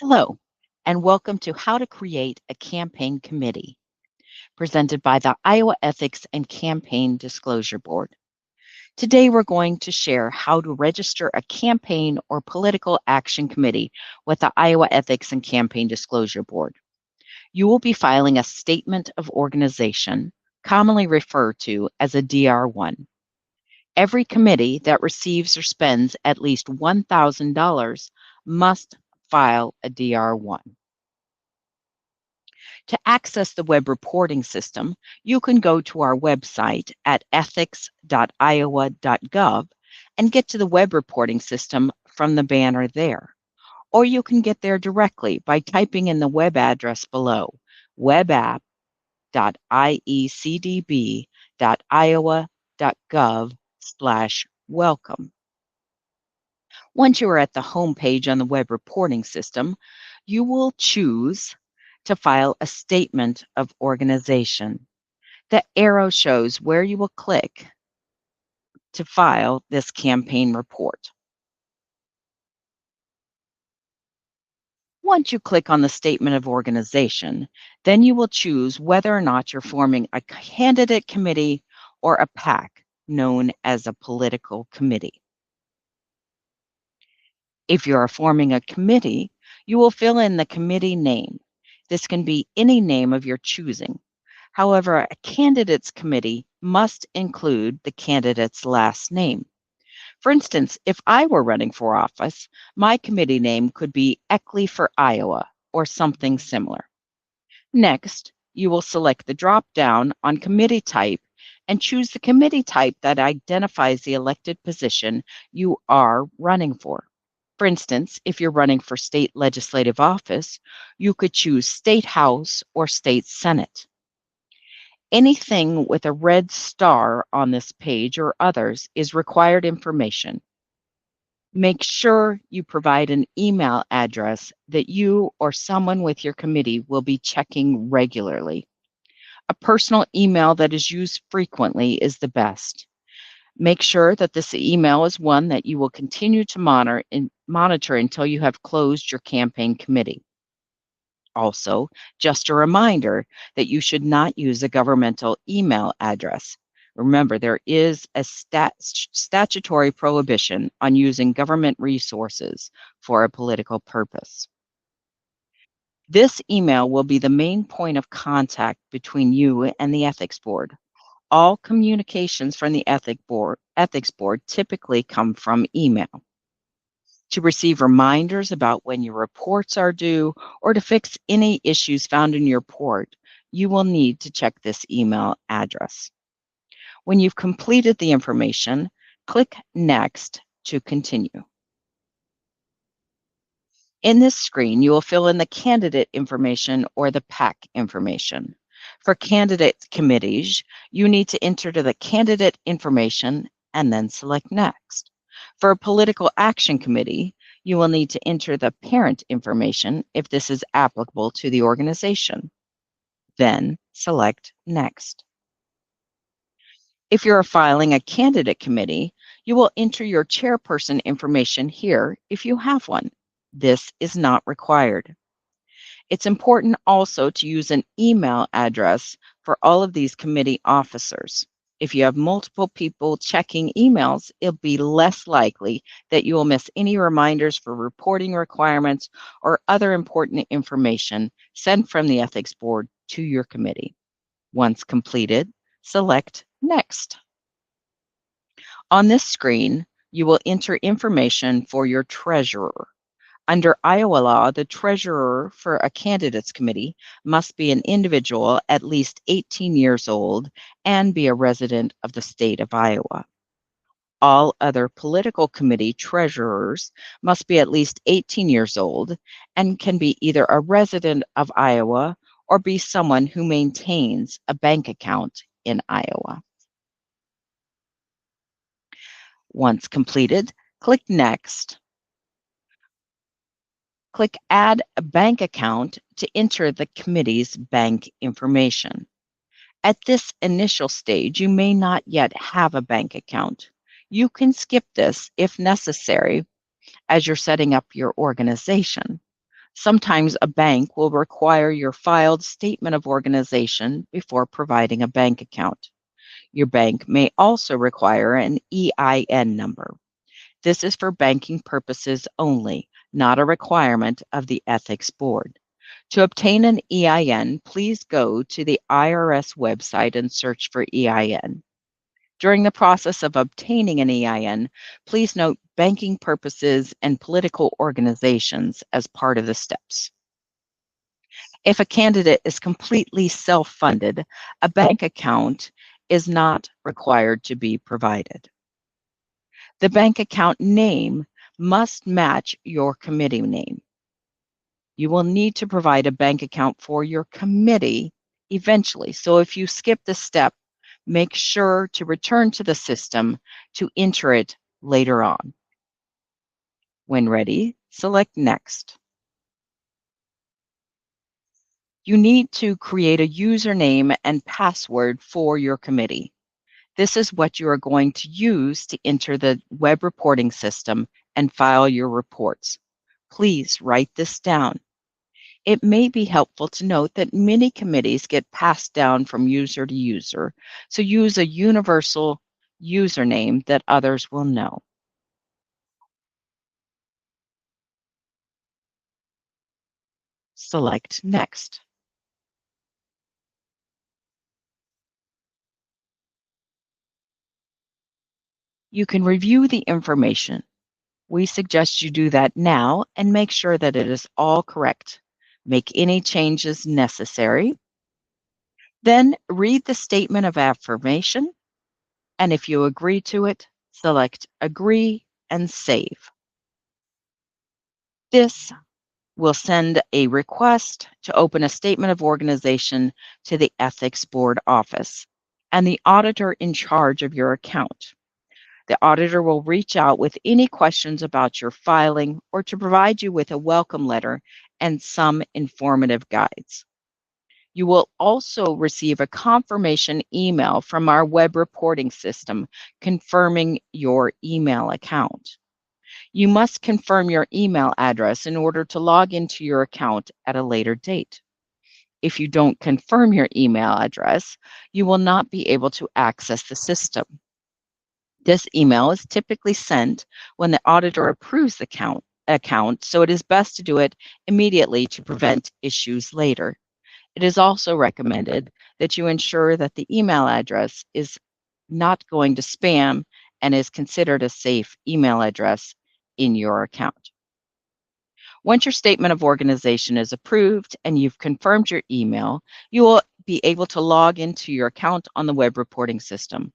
Hello, and welcome to How to Create a Campaign Committee, presented by the Iowa Ethics and Campaign Disclosure Board. Today, we're going to share how to register a campaign or political action committee with the Iowa Ethics and Campaign Disclosure Board. You will be filing a Statement of Organization, commonly referred to as a DR1. Every committee that receives or spends at least $1,000 must file a DR1. To access the web reporting system, you can go to our website at ethics.iowa.gov and get to the web reporting system from the banner there. Or you can get there directly by typing in the web address below, webapp.iecdb.iowa.gov/welcome. Once you are at the home page on the web reporting system, you will choose to file a statement of organization. The arrow shows where you will click to file this campaign report. Once you click on the statement of organization, then you will choose whether or not you're forming a candidate committee or a PAC, known as a political committee. If you are forming a committee, you will fill in the committee name. This can be any name of your choosing. However, a candidates committee must include the candidate's last name. For instance, if I were running for office, my committee name could be Eckley for Iowa or something similar. Next, you will select the drop-down on committee type and choose the committee type that identifies the elected position you are running for. For instance, if you're running for state legislative office, you could choose State House or State Senate. Anything with a red star on this page or others is required information. Make sure you provide an email address that you or someone with your committee will be checking regularly. A personal email that is used frequently is the best. Make sure that this email is one that you will continue to monitor until you have closed your campaign committee. Also, just a reminder that you should not use a governmental email address. Remember, there is a statutory prohibition on using government resources for a political purpose. This email will be the main point of contact between you and the Ethics Board. All communications from the Ethics Board typically come from email. To receive reminders about when your reports are due or to fix any issues found in your report, you will need to check this email address. When you've completed the information, click Next to continue. In this screen, you will fill in the candidate information or the PAC information. For candidate committees, you need to enter the candidate information and then select Next. For a political action committee, you will need to enter the parent information if this is applicable to the organization. Then select Next. If you're filing a candidate committee, you will enter your chairperson information here if you have one. This is not required. It's important also to use an email address for all of these committee officers. If you have multiple people checking emails, it'll be less likely that you will miss any reminders for reporting requirements or other important information sent from the Ethics Board to your committee. Once completed, select Next. On this screen, you will enter information for your treasurer. Under Iowa law, the treasurer for a candidates committee must be an individual at least 18 years old and be a resident of the state of Iowa. All other political committee treasurers must be at least 18 years old and can be either a resident of Iowa or be someone who maintains a bank account in Iowa. Once completed, click Next. Click Add a Bank Account to enter the committee's bank information. At this initial stage, you may not yet have a bank account. You can skip this if necessary as you're setting up your organization. Sometimes a bank will require your filed statement of organization before providing a bank account. Your bank may also require an EIN number. This is for banking purposes only, not a requirement of the Ethics Board. To obtain an EIN, please go to the IRS website and search for EIN. During the process of obtaining an EIN, please note banking purposes and political organizations as part of the steps. If a candidate is completely self-funded, a bank account is not required to be provided. The bank account name must match your committee name. You will need to provide a bank account for your committee eventually. So if you skip this step, make sure to return to the system to enter it later on. When ready, select Next. You need to create a username and password for your committee. This is what you are going to use to enter the web reporting system and file your reports. Please write this down. It may be helpful to note that many committees get passed down from user to user, so use a universal username that others will know. Select Next. You can review the information. We suggest you do that now and make sure that it is all correct. Make any changes necessary. Then read the statement of affirmation, and if you agree to it, select Agree and Save. This will send a request to open a statement of organization to the Ethics Board office and the auditor in charge of your account. The auditor will reach out with any questions about your filing or to provide you with a welcome letter and some informative guides. You will also receive a confirmation email from our web reporting system confirming your email account. You must confirm your email address in order to log into your account at a later date. If you don't confirm your email address, you will not be able to access the system. This email is typically sent when the auditor approves the account, so it is best to do it immediately to prevent issues later. It is also recommended that you ensure that the email address is not going to spam and is considered a safe email address in your account. Once your statement of organization is approved and you've confirmed your email, you will be able to log into your account on the web reporting system.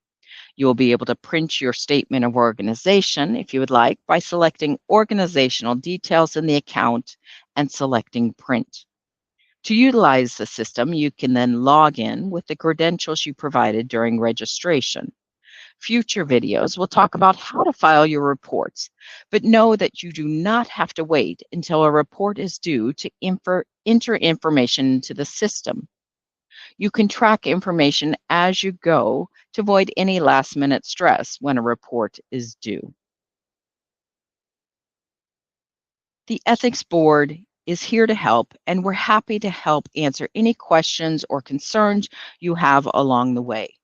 You will be able to print your statement of organization if you would like by selecting organizational details in the account and selecting print. To utilize the system, you can then log in with the credentials you provided during registration. Future videos will talk about how to file your reports, but know that you do not have to wait until a report is due to enter information into the system. You can track information as you go to avoid any last-minute stress when a report is due. The Ethics Board is here to help, and we're happy to help answer any questions or concerns you have along the way.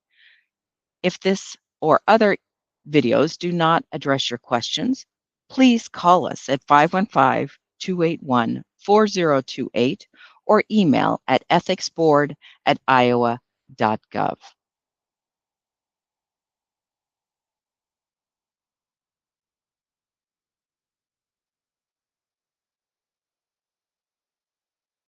If this or other videos do not address your questions, please call us at 515-281-4028 or email at ethicsboard@iowa.gov.